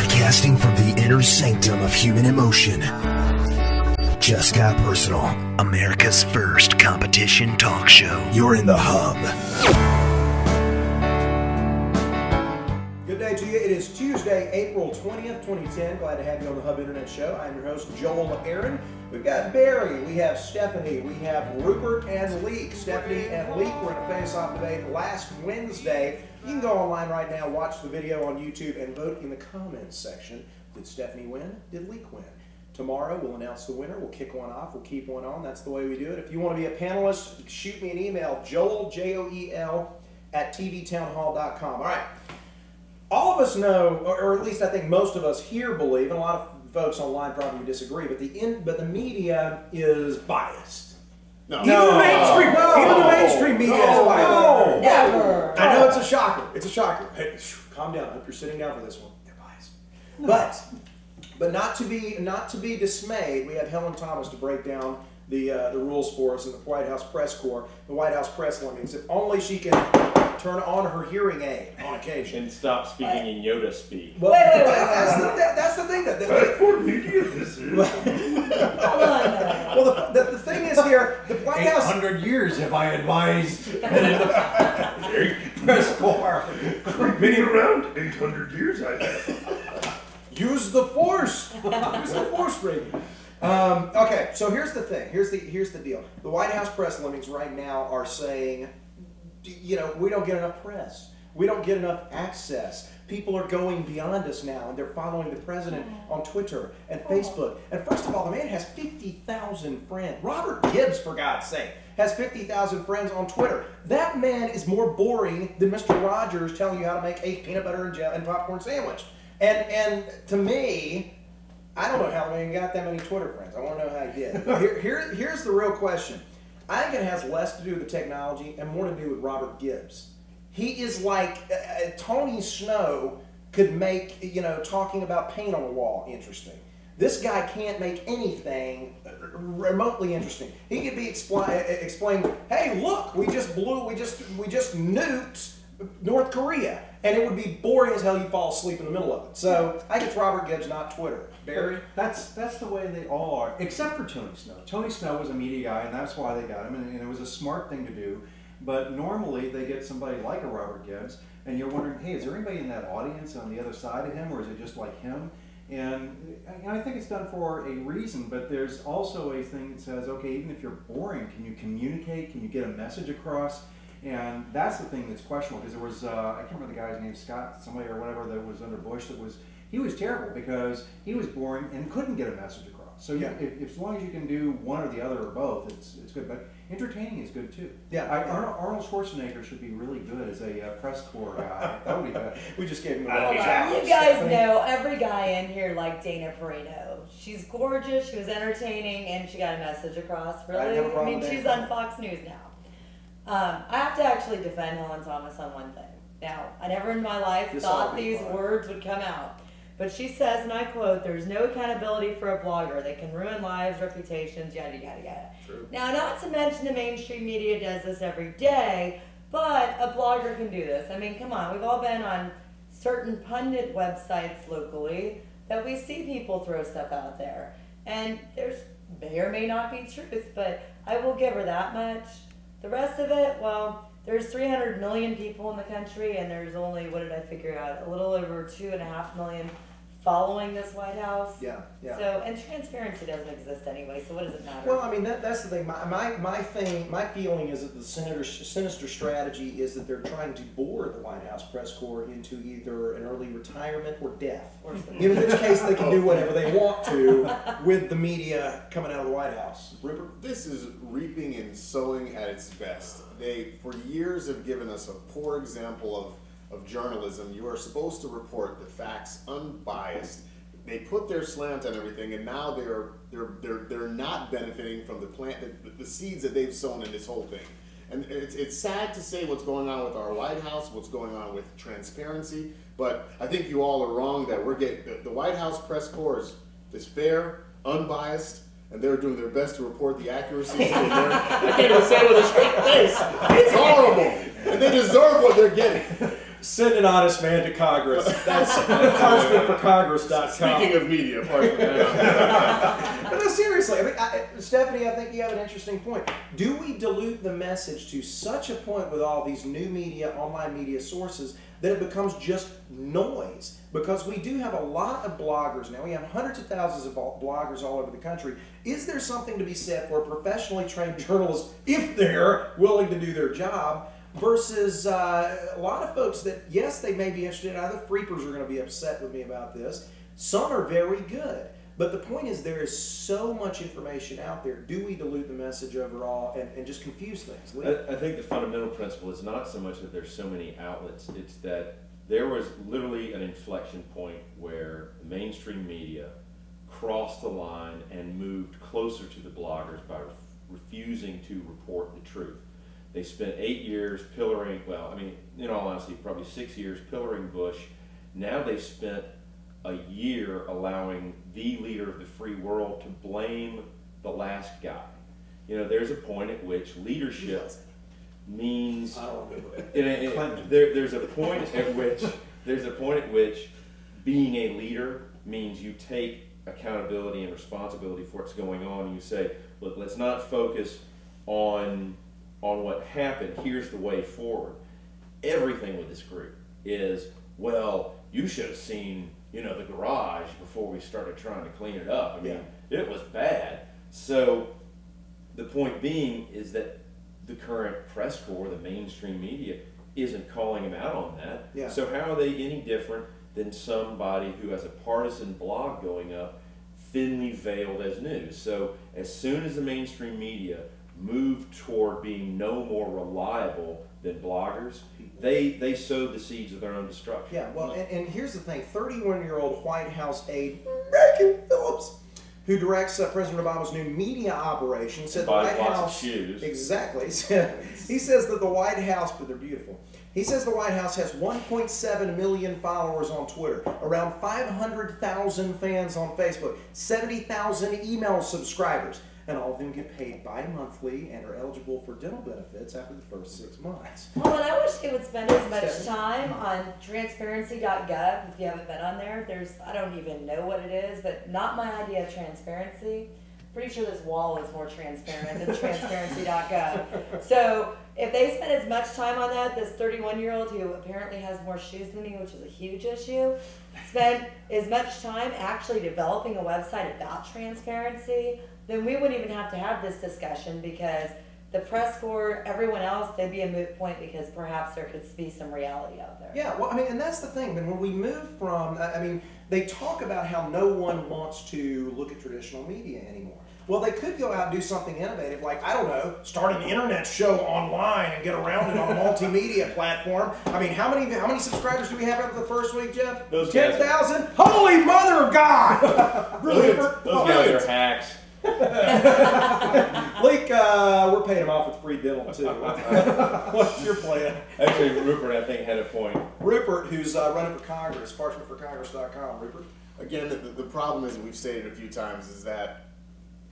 Broadcasting from the inner sanctum of human emotion. Just Got Personal, America's first competition talk show. You're in the hub. Good day to you. It is Tuesday, April 20th, 2010. Glad to have you on the Hub Internet Show. I'm your host, Joel Aaron. We've got Barry, we have Stephanie, we have Rupert and Leek. Stephanie and Leek were in a face-off debate last Wednesday. You can go online right now, watch the video on YouTube, and vote in the comments section. Did Stephanie win? Did Leek win? Tomorrow, we'll announce the winner. We'll kick one off. We'll keep one on. That's the way we do it. If you want to be a panelist, shoot me an email, Joel, Joel, @tvtownhall.com. All right. All of us know, or at least I think most of us here believe, and a lot of folks online probably disagree, but the media is biased. No. Even the mainstream media is biased. Never. I know it's a shocker. It's a shocker. Hey, calm down. I hope you're sitting down for this one. They're biased. But not to be dismayed, we have Helen Thomas to break down the rules for us in the White House press corps, the White House press lemmings. If only she can turn on her hearing aid on occasion. And stop speaking in Yoda speak. Well, Wait. that's the thing. For media, this is. Well, the thing is here, the White House... 800 years have I advised press corps. Been around 800 years I have. Use the force. Use the force, Reagan. Okay, so here's the thing. Here's the deal. The White House press lemmings right now are saying, you know, we don't get enough press. We don't get enough access. People are going beyond us now, and they're following the president on Twitter and Facebook. And first of all, the man has 50,000 friends. Robert Gibbs, for God's sake, has 50,000 friends on Twitter. That man is more boring than Mr. Rogers telling you how to make a peanut butter and popcorn sandwich. And to me, I don't know how he got that many Twitter friends. I want to know how he did. Here's the real question. I think it has less to do with the technology and more to do with Robert Gibbs. He is like Tony Snow could make, you know, talking about paint on the wall interesting. This guy can't make anything remotely interesting. He could be explaining, hey, look, we just nuked North Korea, and it would be boring as hell. You fall asleep in the middle of it. So I think it's Robert Gibbs, not Twitter. Barry? That's the way they all are, except for Tony Snow. Tony Snow was a media guy, and that's why they got him, and it was a smart thing to do. But normally they get somebody like a Robert Gibbs, and you're wondering, hey, is there anybody in that audience on the other side of him, or is it just like him? And I think it's done for a reason, but there's also a thing that says, okay, even if you're boring, can you communicate? Can you get a message across? And that's the thing that's questionable, because there was, I can't remember the guy's name, Scott, somebody or whatever that was under Bush, he was terrible because he was boring and couldn't get a message across. So yeah, if as long as you can do one or the other or both, it's good. But entertaining is good too. Yeah, Arnold Schwarzenegger should be really good as a press corps guy. That would be good. We just gave him You guys know every guy in here like Dana Perino. She's gorgeous, she was entertaining, and she got a message across. Really? I mean, she's on Fox News now. I have to actually defend Helen Thomas on one thing. Now, I never in my life thought these words would come out. But she says, and I quote, there's no accountability for a blogger. They can ruin lives, reputations, yada, yada, yada. True. Now, not to mention the mainstream media does this every day, but a blogger can do this. I mean, come on. We've all been on certain pundit websites locally that we see people throw stuff out there. And there's may or may not be truth, but I will give her that much. The rest of it, well, there's 300 million people in the country, and there's only, what did I figure out, a little over 2.5 million following this White House. Yeah. So, and transparency doesn't exist anyway, so what does it matter? Well, I mean, that's the thing. My feeling is that the sinister strategy is that they're trying to bore the White House press corps into either an early retirement or death. In which case they can do whatever they want to with the media coming out of the White House. Rupert, this is reaping and sowing at its best. They, for years, have given us a poor example of journalism. You are supposed to report the facts unbiased. They put their slant on everything, and now they're not benefiting from the seeds that they've sown in this whole thing. And it's sad to say what's going on with our White House, what's going on with transparency, but I think you all are wrong that we're getting the White House press corps is fair, unbiased, and they're doing their best to report the accuracy. I can't even say it with a straight face. It's horrible, and they deserve what they're getting. Send an honest man to Congress. That's parchmentforcongress.com. Speaking of media, But no, seriously, I mean, Stephanie, I think you have an interesting point. Do we dilute the message to such a point with all these new media, online media sources, that it becomes just noise? Because we do have a lot of bloggers now. We have hundreds of thousands of bloggers all over the country. Is there something to be said for professionally trained journalists, if they're willing to do their job, versus a lot of folks that, yes, they may be interested. Other freepers are going to be upset with me about this. Some are very good. But the point is, there is so much information out there. Do we dilute the message overall and just confuse things? I think the fundamental principle is not so much that there's so many outlets, it's that there was literally an inflection point where the mainstream media crossed the line and moved closer to the bloggers by refusing to report the truth. They spent 8 years pillaring, well, I mean, in all honesty, probably 6 years pillaring Bush. Now they've spent a year allowing the leader of the free world to blame the last guy. You know, there's a point at which leadership means, there's a point at which being a leader means you take accountability and responsibility for what's going on, and you say, look, let's not focus on what happened. Here's the way forward. Everything with this group is, well, you should have seen, you know, the garage before we started trying to clean it up. I mean, it was bad. So the point being is that the current press corps, the mainstream media, isn't calling them out on that. Yeah. So how are they any different than somebody who has a partisan blog going up, thinly veiled as news? So as soon as the mainstream media moved toward being no more reliable than bloggers, they sowed the seeds of their own destruction. Yeah, well, and here's the thing. 31-year-old White House aide Megan Phillips, who directs President Obama's new media operation, said the White House... shoes. Exactly. He says that the White House, but they're beautiful. He says the White House has 1.7 million followers on Twitter, around 500,000 fans on Facebook, 70,000 email subscribers, and all of them get paid bi-monthly and are eligible for dental benefits after the first 6 months. Well, and I wish they would spend as much time on transparency.gov. If you haven't been on there, I don't even know what it is, but not my idea of transparency. Pretty sure this wall is more transparent than transparency.gov. So if they spend as much time on that, this 31-year-old who apparently has more shoes than me, which is a huge issue, spent as much time actually developing a website about transparency, then we wouldn't even have to have this discussion, because the press corps, everyone else, they'd be a moot point, because perhaps there could be some reality out there. Yeah, well, I mean, and that's the thing. Then when we move from, I mean, they talk about how no one wants to look at traditional media anymore. Well, they could go out and do something innovative, like, I don't know, start an internet show online and get around it on a multimedia platform. I mean, how many subscribers do we have after the first week, Jeff? 10,000? Holy mother of God! Those guys are hacks. Leak, we're paying him off with free dental too. What's your plan? Actually, Rupert, I think, had a point. Rupert, who's running for Congress, parchmentforcongress.com. Rupert? Again, the problem is, we've stated a few times, is that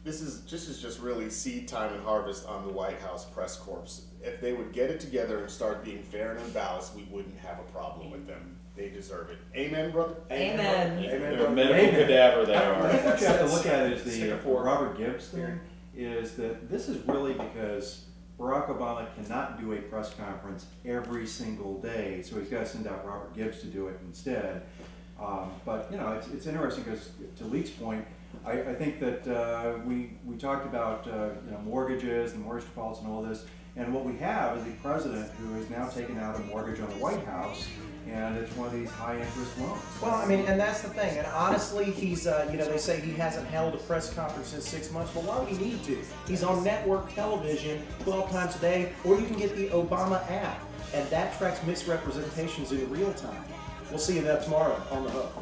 this is just really seed time and harvest on the White House press corps. If they would get it together and start being fair and unbalanced, we wouldn't have a problem with them. They deserve it. Amen, brother? Amen. Amen. They're medical cadaver, they are. I think what you have to look at is the Robert Gibbs thing, is that this is really because Barack Obama cannot do a press conference every single day, so he's got to send out Robert Gibbs to do it instead. But, you know, it's interesting because, to Leek's point, I think that we talked about you know, mortgages and mortgage defaults and all this, and what we have is a president who has now taken out a mortgage on the White House, and it's one of these high-interest loans. Well, I mean, and that's the thing. And honestly, he's, you know, they say he hasn't held a press conference in 6 months. But why would he need to? He's on network television 12 times a day, or you can get the Obama app, and that tracks misrepresentations in real time. We'll see you there tomorrow on The Hook.